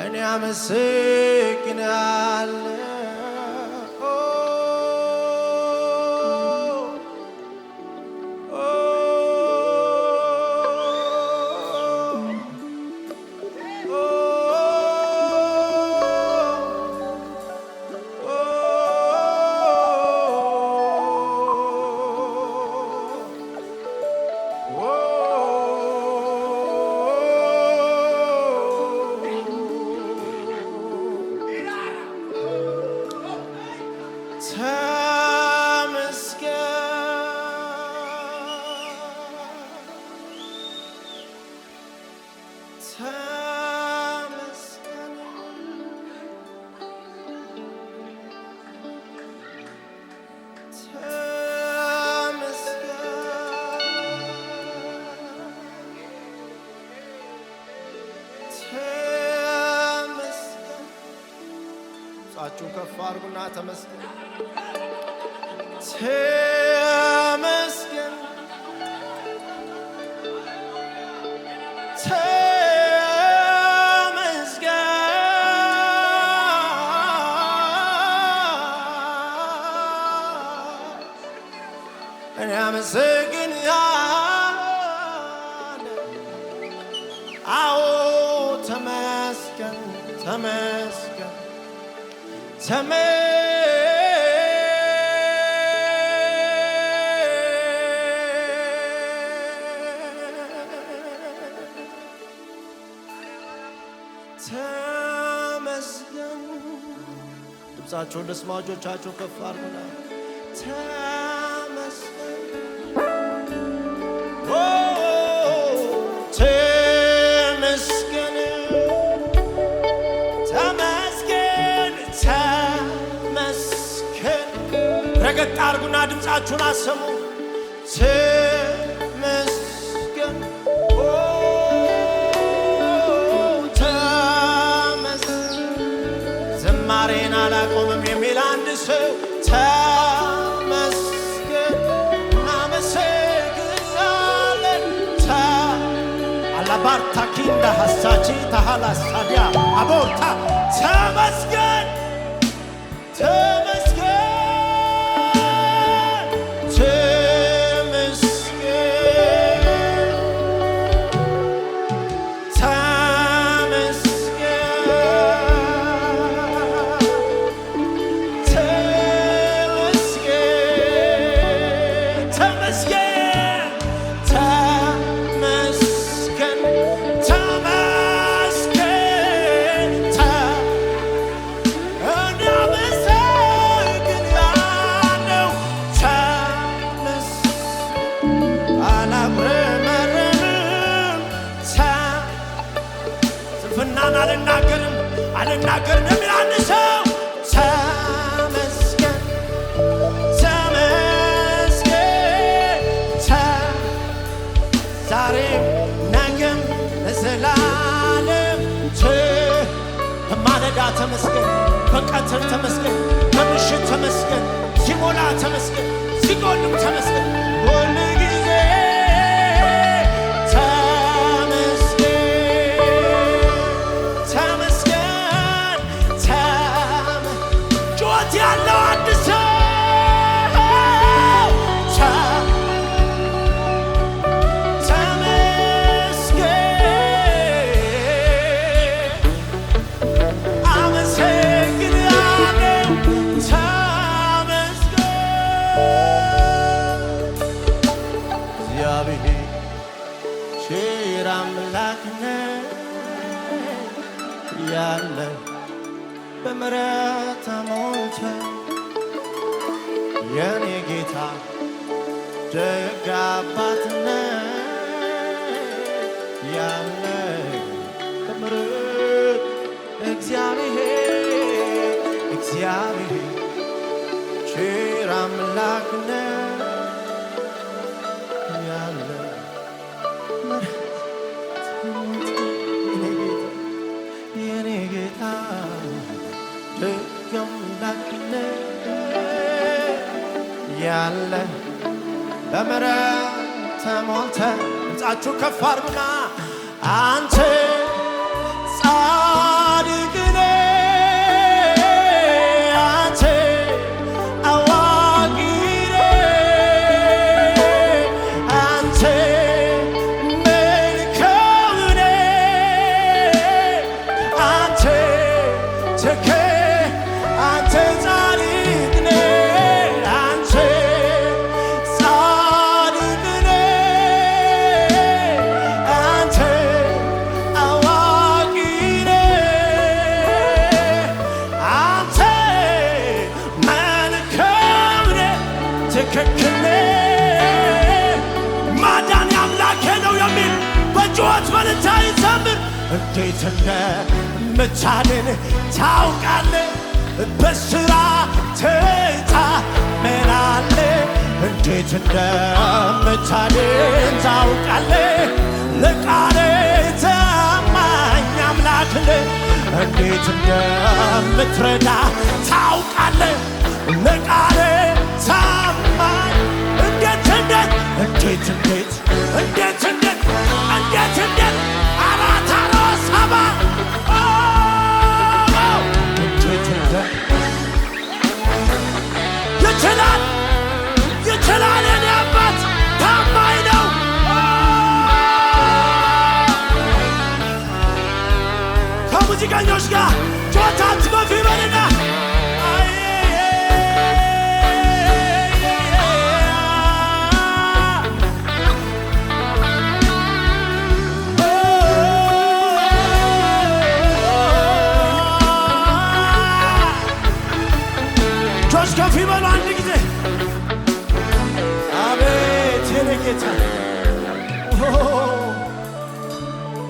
እኔ አመሰግናለሁ ጻችሁ ከፍ አድርጉና ተመስገን ተመስገን እኔ አመሰግናለሁ አዎ ተመስገን ተመስገን ተመስገን ድምፃቸውን ለስማ እጆቻቸው ከፍ አድርጉና ተመስገን ረገጥ አድርጉና ድምፃችሁን አሰሙ ተመስገን ዝማሬን አላቆምም የሚል አንድ ሰው ተመስገን እናመሰግናለን አላባርታኪንዳ ሐሳቺ ታሃላሳዲያ አቦርታ ተመስገን አልናገርም የሚል አንድ ሰው ተመስገን ተመስገን ዛሬም ነገም ለዘላለም በማለዳ ተመስገን በቀትር ተመስገን በምሽት ተመስገን ሲሞላ ተመስገን ሲጎልም ተመስገን ሁል ጊዜ ያለ በምሕረት ሞልተ የኔ ጌታ ደግ አባትነት ያለ በምሕረት እግዚአብሔር ቸር አምላክነት ያለ የኔ ጌታ አምላክ ያለ በምሕረት ተሞልተ ድምፃችሁ ከፍ አድርጉና አንተ ጻድቅ ነህ፣ አንተ አዋቂ ነህ፣ አንተ መልካም ነህ፣ አንተ አንተ ጻድቅ ነህ፣ አንተ ጻድቅ ነህ፣ አንተ አዋቂ ነህ፣ አንተ መልካም ነህ፣ ትክክል ነህ። ማዳን ያምላኬ ነው የሚል በጩኸት በልልታ ይዘምር። እንዴት እንደምታድን ታውቃለህ፣ በስራ ትታመናለህ። እንዴት እንደምታድን ታውቃለህ፣ ለቃልህ ታማኝ አምላክ ነህ። እንዴት እንደምትረዳ ታውቃለህ፣ ለቃልህ ታማኝ እንዴት አራት ሰባ ይችላል የኔ አባት ታማኝ ነው። ከሙዚቀኞች ጋር ጮታችሁ ከፍ ይበልና ከፍ ይበሉ አንድ ጊዜ። አቤት የኔ ጌታ!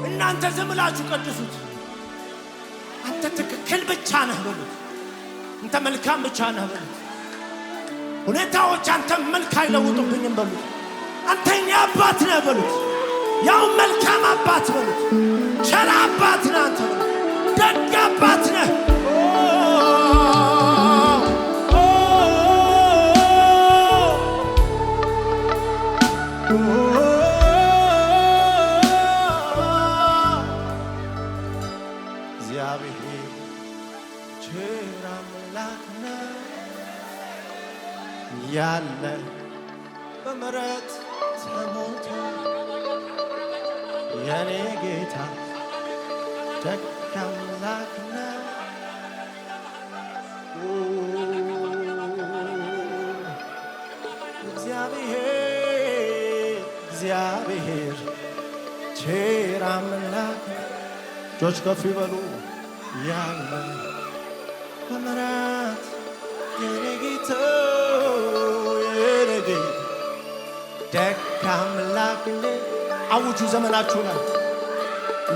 እናንተ ዝም ብላችሁ ቀድሱት። አንተ ትክክል ብቻ ነህ በሉት። አንተ መልካም ብቻ ነህ በሉት። ሁኔታዎች አንተ መልክ አይለውጡብኝም በሉት። አንተ የኔ አባት ነህ በሉት። ያው መልካም አባት በሉት። ቸር አባት ነህ አንተ በሉት። ደግ አባት ነህ። እግዚአብሔር ቸር አምላክ ነህ ያለ በምሕረት ተሞልተ የኔ ጌታ ደግ አምላክ ነህ። እግዚአብሔር ቸር አምላክ እጆች ከፍ ይበሉ። ያለ በምሕረት የኔ ጌታ ደግ አምላክ ነህ። አውጁ፣ ዘመናችሁ ላይ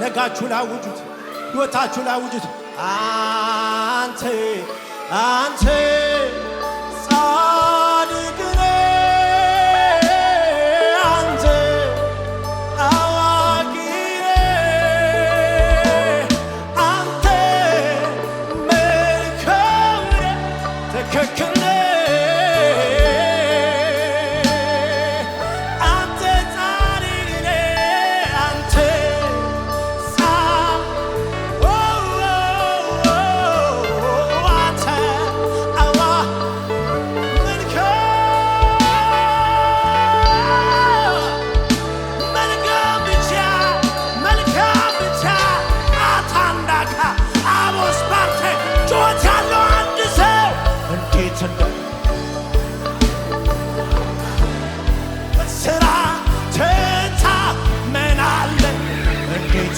ነጋችሁ ላይ አውጁት፣ ሕይወታችሁ ላይ አውጁት። አንተ ጻድቅ ነህ፣ አንተ አዋቂ ነህ፣ አንተ መልካም ነህ፣ ትክክል ነህ።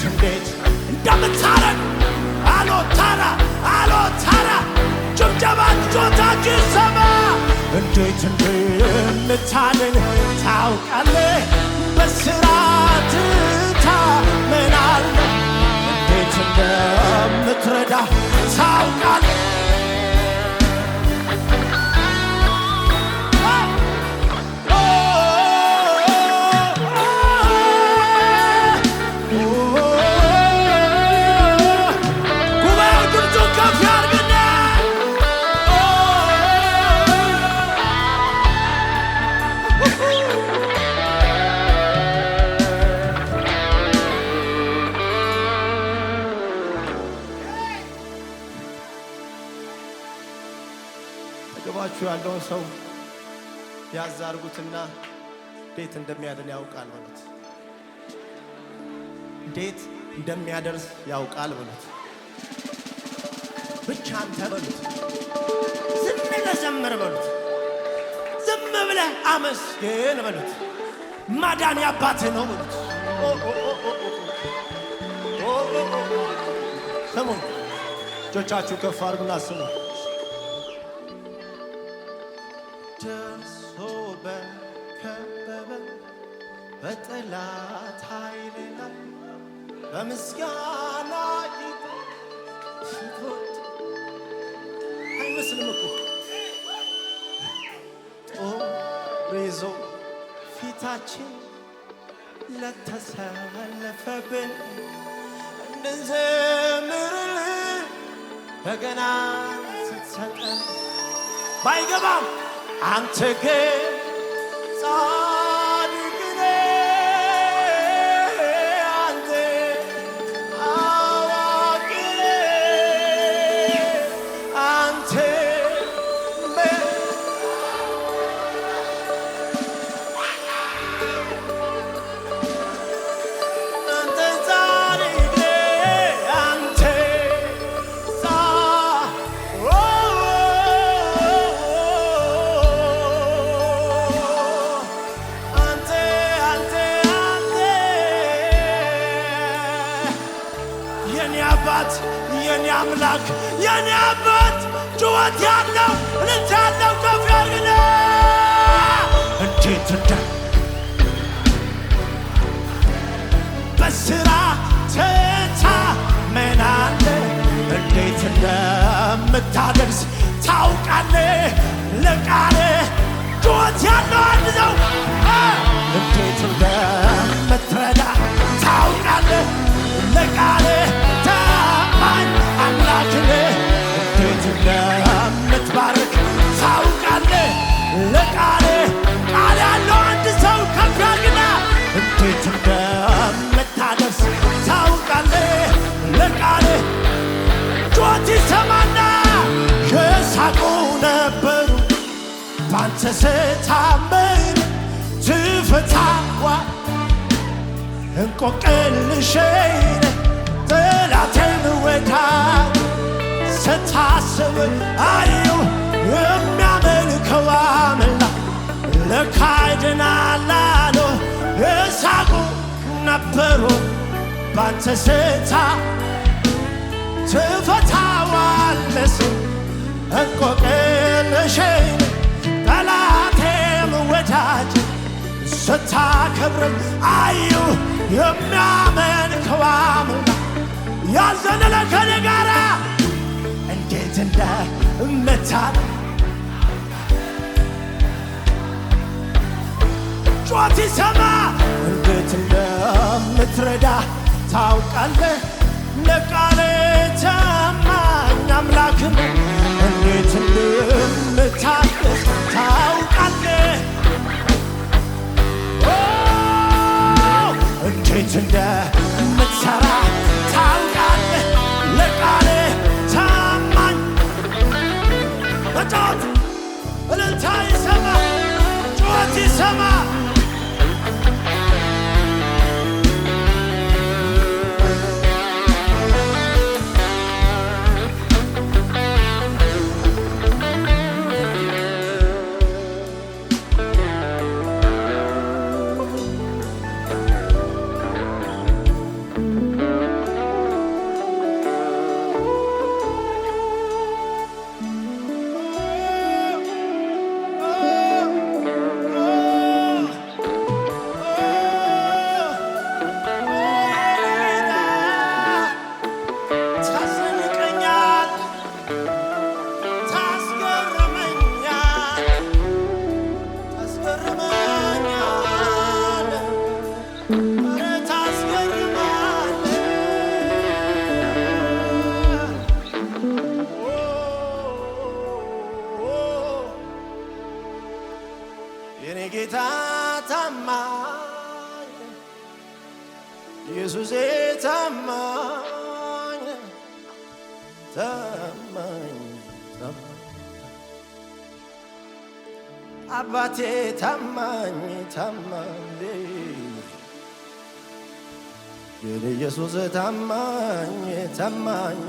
እንዴት እንደምታረግ አሎታራ ጭብጨባ ጆታችሁ ይሰማ። እንዴት እንደምታድን ታውቃለህ፣ በስራት ታመናለህ። እንዴት እንደምትረዳ ታውቃለህ። አጠገባችሁ ያለውን ሰው ያዝ አድርጉትና እንዴት እንደሚያድን ያውቃል በሉት። እንዴት እንደሚያደርስ ያውቃል በሉት። ብቻ አንተ በሉት። ዝም ብለህ ዘምር በሉት። ዝም ብለህ አመስግን በሉት። ማዳን ያባትህ ነው በሉት። ስሙ፣ እጆቻችሁ ከፍ አድርጉና ስሙ። ደርሶ በከበበ በጠላት ኃይል ላይ በምስጋና ይወጥ አይመስልም እኮ ጦር ይዞ ፊታችን ለተሰለፈብን እንድንዘምርልህ በገና ስትሰጠን ባይገባም አንተ ግን ጻድቅ ነህ፣ አንተ አዋቂ ነህ፣ አንተ የኔ አምላክ የኔ አባት ጩኸት ያለው እልልታ ያለው ከፍ ያርግና እንዴት በስራ ትታመናለህ፣ እንዴት እንደምታደርስ ታውቃለህ። ለቃልህ ጩኸት ያለው አንድ ሰው እንዴት እንደምትረዳ ታውቃለህ። ለቃልህ አምላክ ነህ፣ እንዴት እንደምትባርክ ታውቃለህ። ለቃልህ ቃል ያለው አንድ ሰው ከፍ ያርግና እንዴት እንደምታደርስ ታውቃለህ። ለቃልህ ጩኸት ይሰማና የሳቁ ነበሩ ባንተ ስታመን ትፈታዋ እንቆቅልሼን ጠላቴን ወዳጅ ስታስብ አየሁ የሚያመልከው አምላክ ለካ ይድናል አሉ። የሳቁ ነበሩ ባንተ ስታ ትፈታዋለህ እንቆቅልሼን ጠላቴን ወዳጅ ስታከብረኝ አየሁ የሚያመልከው አምላክ ያልዘለለ ከኔ ጋራ እንዴት እንደምታድን ጩኸት ይሰማ እንዴት እንደምትረዳ ታውቃለህ። ለቃልህ ታማኝ አምላክ ነህ፣ እንዴት እንደምታድስ ታውቃለህ። እንዴት እንደምትሰራ ታውቃለህ። ለቃልህ ታማኝ በጫወት እልልታ ይሰማ ጩኸት ይሰማ ጌታ ታማኝ ኢየሱሴ ታማኝ ታማኝ ታማኝ አባቴ ታማኝ ታማኝ የኔ ኢየሱስ ታማኝ ታማኝ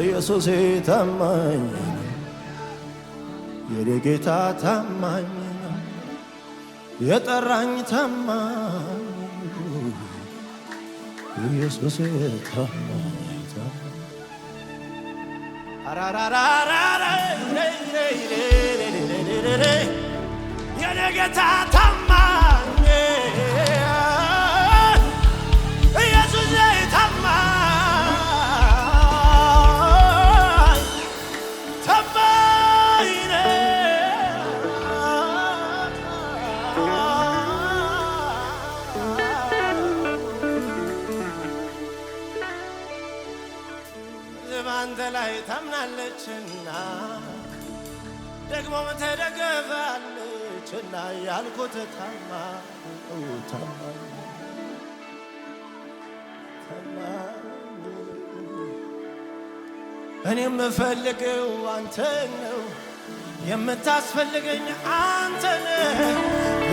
ኢየሱስ ታማኝ የኔ ጌታ ታማኝ የጠራኝ ታማኝ ኢየሱስ ታማኝ የኔ ጌታ ታማኝ ኢየሱስ ታማኝ ታማኝ በአንተ ላይ ታምናለችና ደግሞም ተደገፋለችና ያልኩት ታማኝ እኔ የምፈልገው አንተ ነው የምታስፈልገኝ አንተ ነህ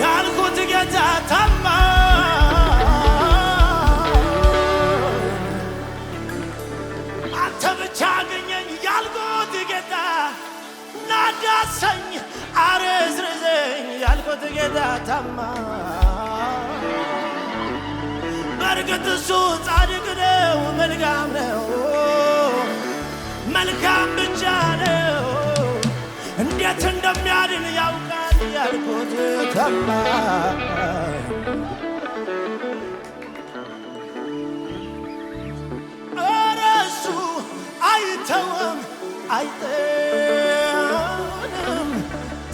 ያልኩት ጌታ አንተ ብቻ አገኘኝ ያልኩት ጌታ ናዳሰኝ አረዝርዘኝ ያልኩት ጌታ በእርግጥ እሱ ጻድቅ ነው መልካም ነው መልካም ብቻ ነው እንዴት እንደሚያድን ያውቃል ያልኩት እረሱ አይተውም አይጥልም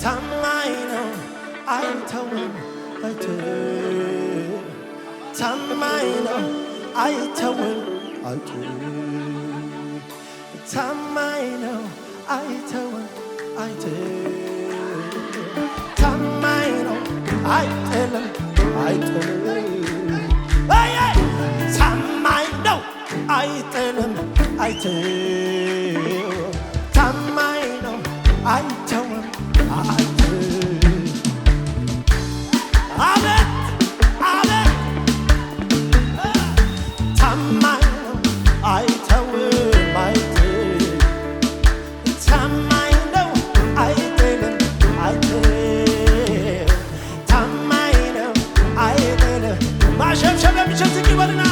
ታማኝ ነው አይተውም አይጥልም ታማኝ ነው አይተውም አይጥልም ታማኝ ነው አይተውም አይጥልም ታማኝ ነው አይጥልም አይጥልም ታማኝ ነው አይጥልም አይተውም ታማኝ ነው አይተውም አይተውም አቤት አቤት ታማኝ ነው አይተውም አይተውም ታማኝ ነው አይጥልም አይተውም ታማኝ ነው አይጥልም ማሸብሸብ የሚችል ዝቅ ይበልና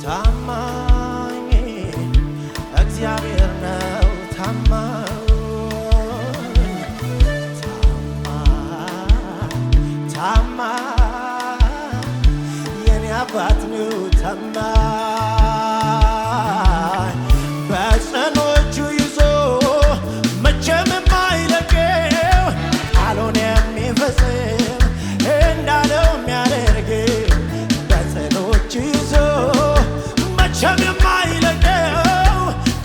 ታማኝ እግዚአብሔር ነው ታማኝ የኔ አባት ነው ታማኝ በጽኖቹ ይዞ መቼም የማይለቀው ቃሉን የሚፈጽም እንዳለው የሚያደርገው በጽኖቹ ይዞ መቼም የማይለቀው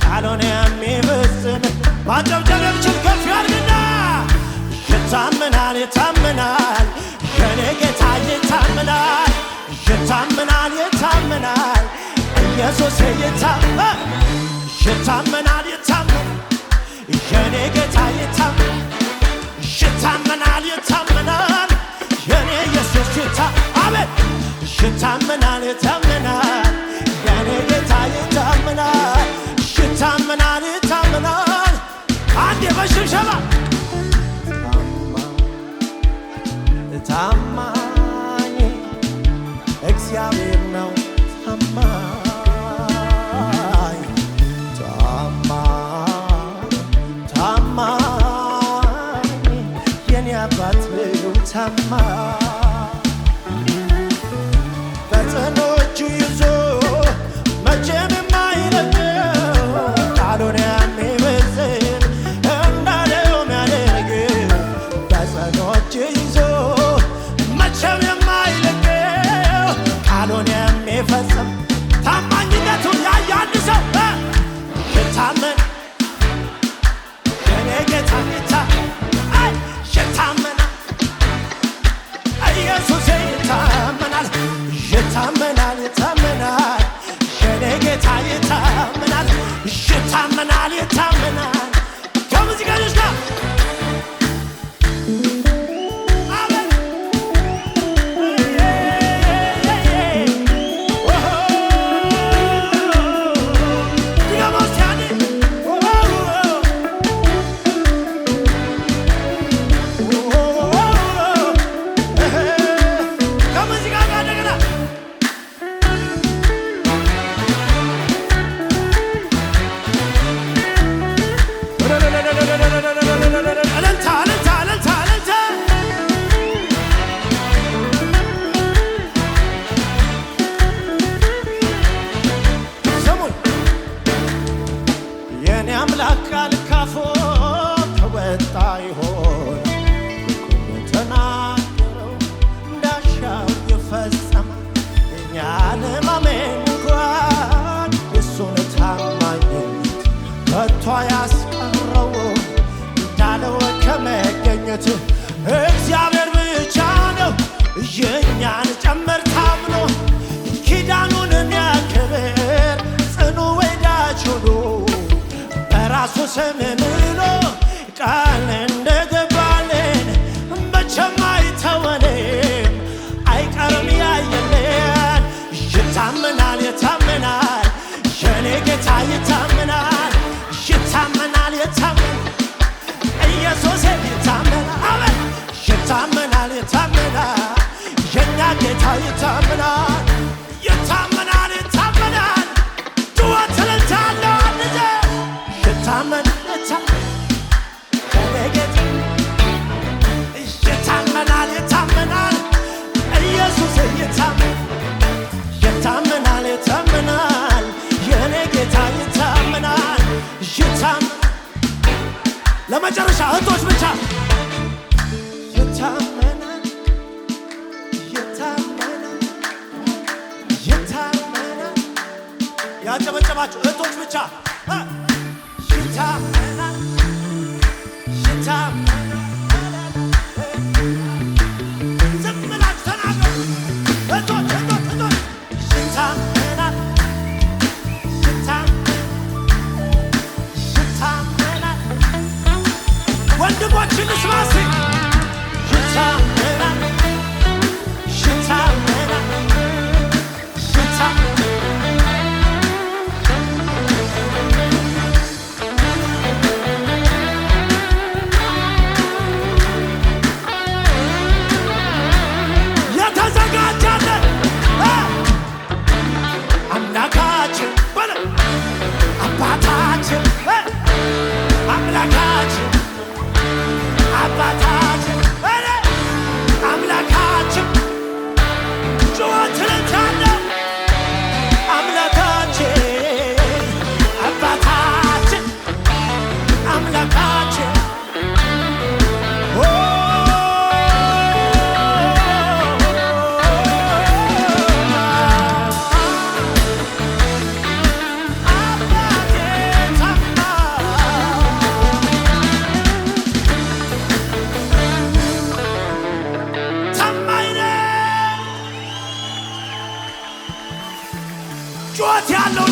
ቃሉን የሚፈጽም ማጨብጨብ የሚችል ከፍ ያድርግና ይታመናል ይታመናል የኔ ጌታ ይታመናል ይታመናል ይታመናል ኢየሱስ ይታመናል ይታመናል የኔ ጌታ ይታመናል ይታመናል የኔ ኢየሱስ አቤት ይታመናል ይታመናል የኔ ጌታ ይታመናል ይታመናል አንዴ በሽብሸባ ታማኝ እግዚአብሔር ነው ታማኝ የኔ አባት ነው ታማኝ በጽኖቹ ይዞ መቼም የማይለቀው ቃሉን የሚፈጽም እንዳለው የሚያደርግ በጽኖቹ ይዞ መቼም የማይለቀው ቃሉን የሚፈጽም ታማኝነቱን ያየ አንድ ሰው ይታመን የኔ ጌታ ይታመናል ኢየሱስ ይታመናል የኔ ጌታ ይታመናል ይታመናል ይታመናል ከሙዚቀኞች ጋር እግዚአብሔር ብቻ ነው የኛን ጨመር ታምኖ ኪዳኑን የሚያከብር ጽኑ ወዳጅ ሆኖ በራሱ ስም ምሎ ቃል እንደገባልን መቼም አይተወንም አይቀርም ያየለን ይታመናል ይታመናል የኔ ጌታ ይታመናል ይታመናል ይታመናል ኢየሱስ ይታመናል ይታመናል ይታመናል የኛ ጌታ ይታመናል ይታመናል ይታመናል ጩኸት እልልታለሁ አንተ ይታመናል ይታመናል ይታመናል ኢየሱስ ይታመናል ይታመናል የኔ ጌታ ይታመናል ይታመናል ለመጨረሻ እህቶች ብቻ ይታመናል ይታመናል ይታመናል ያጨበጨባችሁ እህቶች ብቻ ይታመናል ይታመናል ዝም ብላችሁ ተናገሩ እህቶች ይታመናል ይታመናል ይታመናል ወንድሞችን ልስማስ ይታመናል ይታመናል ይታመናል የተዘጋጀልን አምላካችን በለ አባታችን አምላካችን አባታችን በለ አምላካችን ጩኸት እልልታለሁ አምላካችን አባታችን አምላካችን ጩኸት ያለው